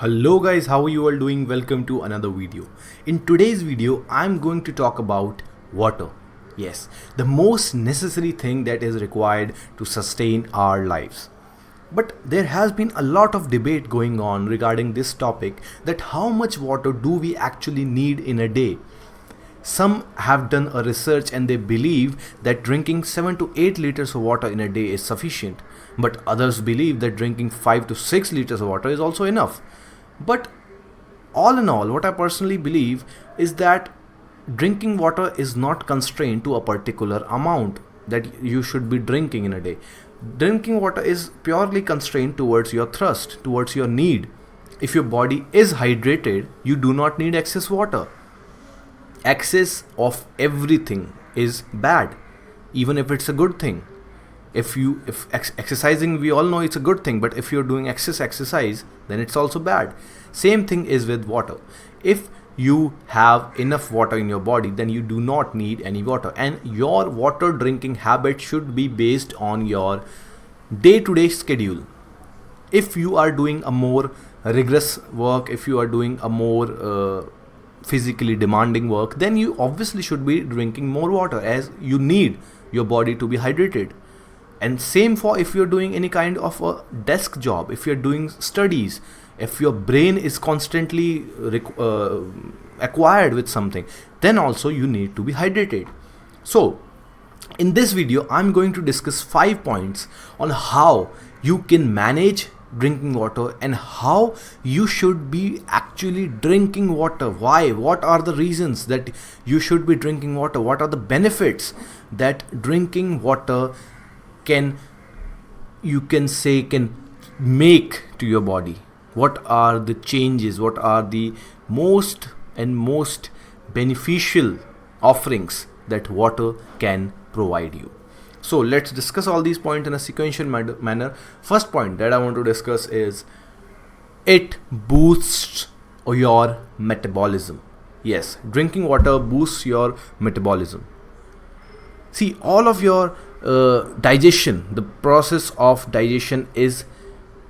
Hello guys, how are you all doing? Welcome to another video. In today's video, I'm going to talk about water. Yes, the most necessary thing that is required to sustain our lives. But there has been a lot of debate going on regarding this topic, that how much water do we actually need in a day? Some have done a research and they believe that drinking 7 to 8 liters of water in a day is sufficient, but others believe that drinking 5 to 6 liters of water is also enough. But all in all, what I personally believe is that drinking water is not constrained to a particular amount that you should be drinking in a day. Drinking water is purely constrained towards your thirst, towards your need. If your body is hydrated, you do not need excess water. Excess of everything is bad, even if it's a good thing. If exercising, we all know it's a good thing, but if you're doing excess exercise, then it's also bad. Same thing is with water. If you have enough water in your body, then you do not need any water, and your water drinking habit should be based on your day-to-day schedule. If you are doing a more rigorous work, if you are doing a more physically demanding work, then you obviously should be drinking more water, as you need your body to be hydrated. And same for if you're doing any kind of a desk job, if you're doing studies, if your brain is constantly acquired with something, then also you need to be hydrated. So in this video, I'm going to discuss 5 points on how you can manage drinking water and how you should be actually drinking water. Why? What are the reasons that you should be drinking water? What are the benefits that drinking water can make to your body? What are the changes? What are the most beneficial offerings that water can provide you? So let's discuss all these points in a sequential manner. First point that I want to discuss is it boosts your metabolism. Yes, drinking water boosts your metabolism. See, all of your digestion, the process of digestion is,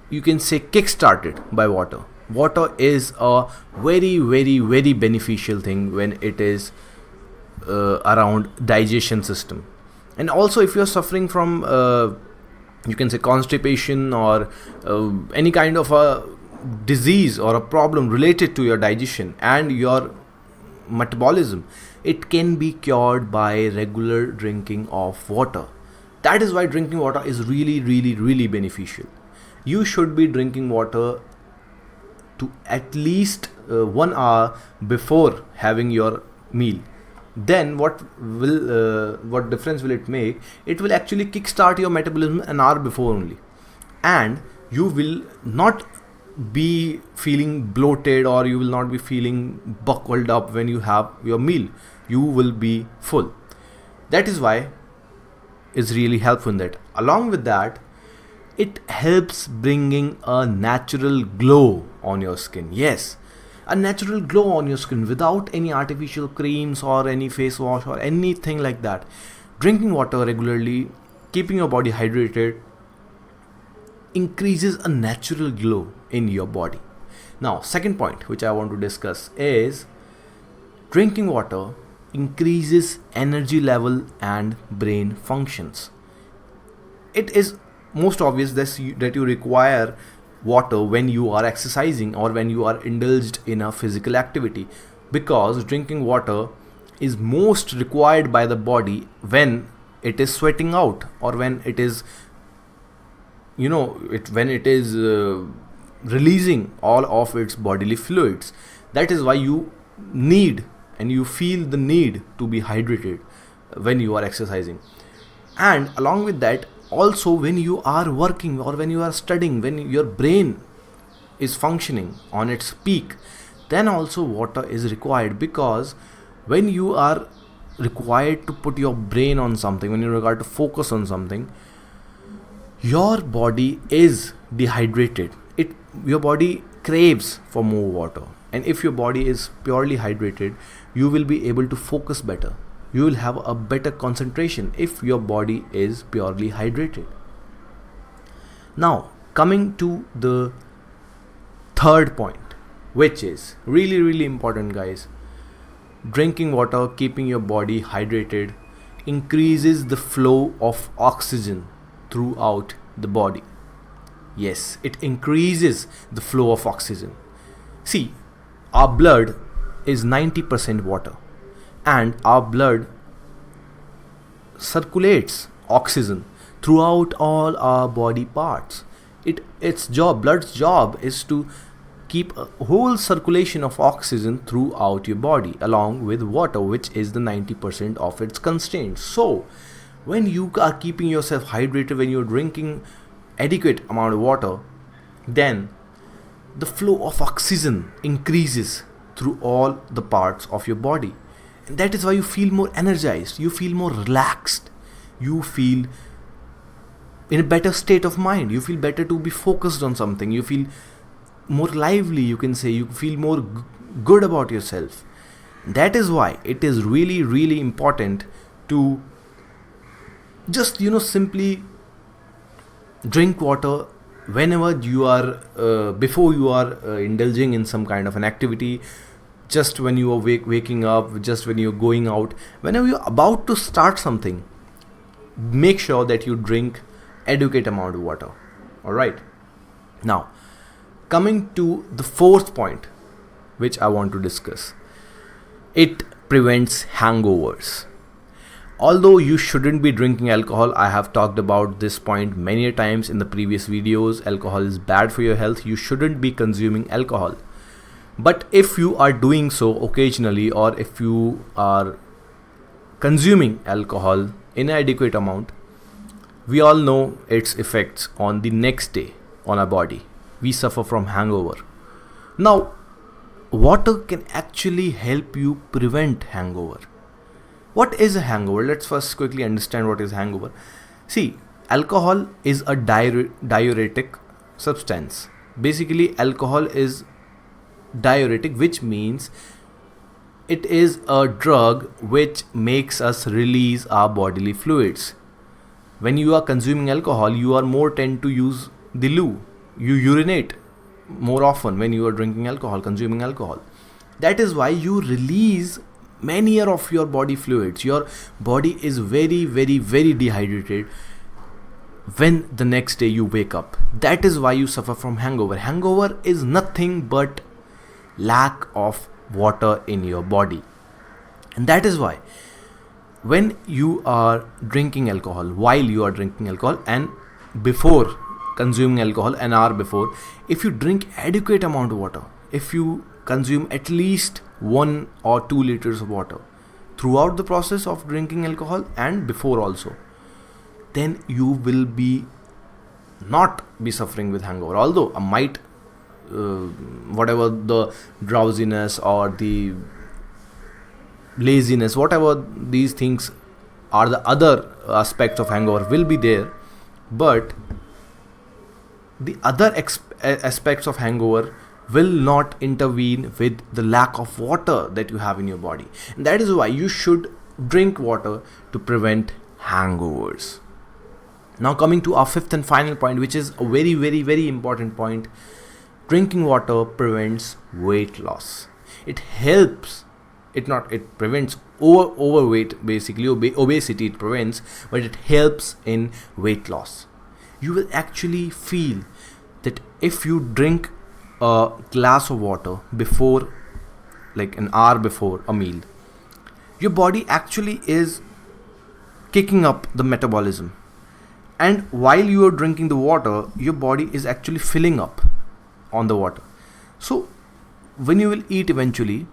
you can say, kick-started by water. Water is a very beneficial thing when it is around digestion system. And also, if you're suffering from you can say constipation or any kind of a disease or a problem related to your digestion and your metabolism, it can be cured by regular drinking of water. That is why drinking water is really beneficial. You should be drinking water to at least 1 hour before having your meal. Then what difference will it make? It will actually kickstart your metabolism an hour before only, and you will not be feeling bloated, or you will not be feeling buckled up when you have your meal. You will be full. That is why it's really helpful in that. Along with that, it helps bringing a natural glow on your skin. Yes, a natural glow on your skin without any artificial creams or any face wash or anything like that. Drinking water regularly, keeping your body hydrated, increases a natural glow in your body. Now, second point which I want to discuss is drinking water increases energy level and brain functions. It is most obvious that you require water when you are exercising or when you are indulged in a physical activity, because drinking water is most required by the body when it is sweating out, or when it is releasing all of its bodily fluids. That is why you need and you feel the need to be hydrated when you are exercising. And along with that, also when you are working or when you are studying, when your brain is functioning on its peak, then also water is required, because when you are required to put your brain on something, when you're required to focus on something, your body is dehydrated. Your body craves for more water, and if your body is purely hydrated, you will be able to focus better. You will have a better concentration if your body is purely hydrated. Now, coming to the third point, which is really important, guys. Drinking water, keeping your body hydrated, increases the flow of oxygen throughout the body. Yes, it increases the flow of oxygen. See, our blood is 90% water, and our blood circulates oxygen throughout all our body parts. Blood's job is to keep a whole circulation of oxygen throughout your body along with water, which is the 90% of its constraints. So when you are keeping yourself hydrated, when you're drinking adequate amount of water, then the flow of oxygen increases through all the parts of your body, and that is why you feel more energized, you feel more relaxed, you feel in a better state of mind, you feel better to be focused on something, you feel more lively, you can say, you feel more good about yourself. That is why it is really important to just simply drink water whenever you are before you are indulging in some kind of an activity, just when you are waking up, just when you're going out, whenever you're about to start something, make sure that you drink adequate amount of water. All right, now coming to the fourth point which I want to discuss, it prevents hangovers. Although you shouldn't be drinking alcohol, I have talked about this point many times in the previous videos. Alcohol is bad for your health. You shouldn't be consuming alcohol. But if you are doing so occasionally, or if you are consuming alcohol in an adequate amount, we all know its effects on the next day on our body. We suffer from hangover. Now, water can actually help you prevent hangover. What is a hangover? Let's first quickly understand what is hangover. See, alcohol is a diuretic substance. Basically, alcohol is diuretic, which means it is a drug which makes us release our bodily fluids. When you are consuming alcohol, you are more tend to use the loo. You urinate more often when you are drinking alcohol, consuming alcohol. That is why you release many of your body fluids. Your body is very dehydrated when the next day you wake up. That is why you suffer from hangover. Hangover is nothing but lack of water in your body, and that is why when you are drinking alcohol, while you are drinking alcohol and before consuming alcohol, an hour before, if you drink adequate amount of water, if you consume at least 1 or 2 liters of water throughout the process of drinking alcohol and before also, then you will not be suffering with hangover. Although might whatever the drowsiness or the laziness, whatever these things are, the other aspects of hangover will be there, but the other aspects of hangover will not intervene with the lack of water that you have in your body. And that is why you should drink water to prevent hangovers. Now coming to our fifth and final point, which is a very important point. Drinking water prevents weight loss. It prevents overweight, basically obesity it prevents, but it helps in weight loss. You will actually feel that if you drink a glass of water before, like an hour before a meal, your body actually is kicking up the metabolism, and while you are drinking the water, your body is actually filling up on the water. So when you will eat eventually,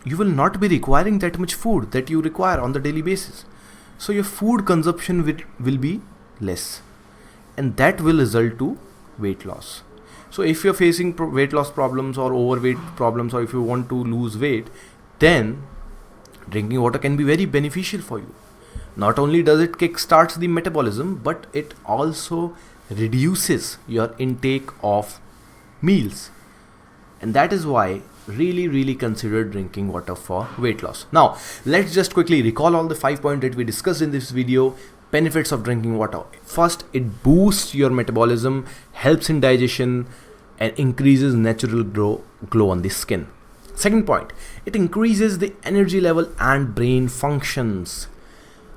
you will not be requiring that much food that you require on the daily basis. So your food consumption will be less, and that will result to weight loss. So if you're facing weight loss problems or overweight problems, or if you want to lose weight, then drinking water can be very beneficial for you. Not only does it kickstarts the metabolism, but it also reduces your intake of meals. And that is why really consider drinking water for weight loss. Now let's just quickly recall all the 5 points that we discussed in this video. Benefits of drinking water. First, it boosts your metabolism, helps in digestion, and increases natural glow on the skin. Second point, it increases the energy level and brain functions.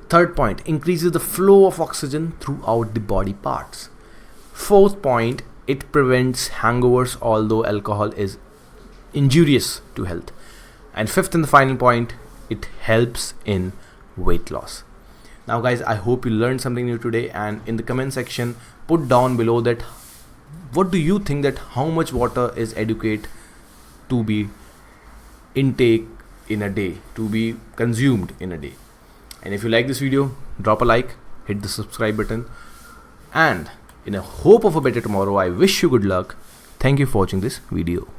Third point, increases the flow of oxygen throughout the body parts. Fourth point, it prevents hangovers, although alcohol is injurious to health. And fifth and the final point, it helps in weight loss. Now guys, I hope you learned something new today, and in the comment section put down below that what do you think, that how much water is adequate to be intake in a day, to be consumed in a day. And if you like this video, drop a like, hit the subscribe button, and in a hope of a better tomorrow, I wish you good luck. Thank you for watching this video.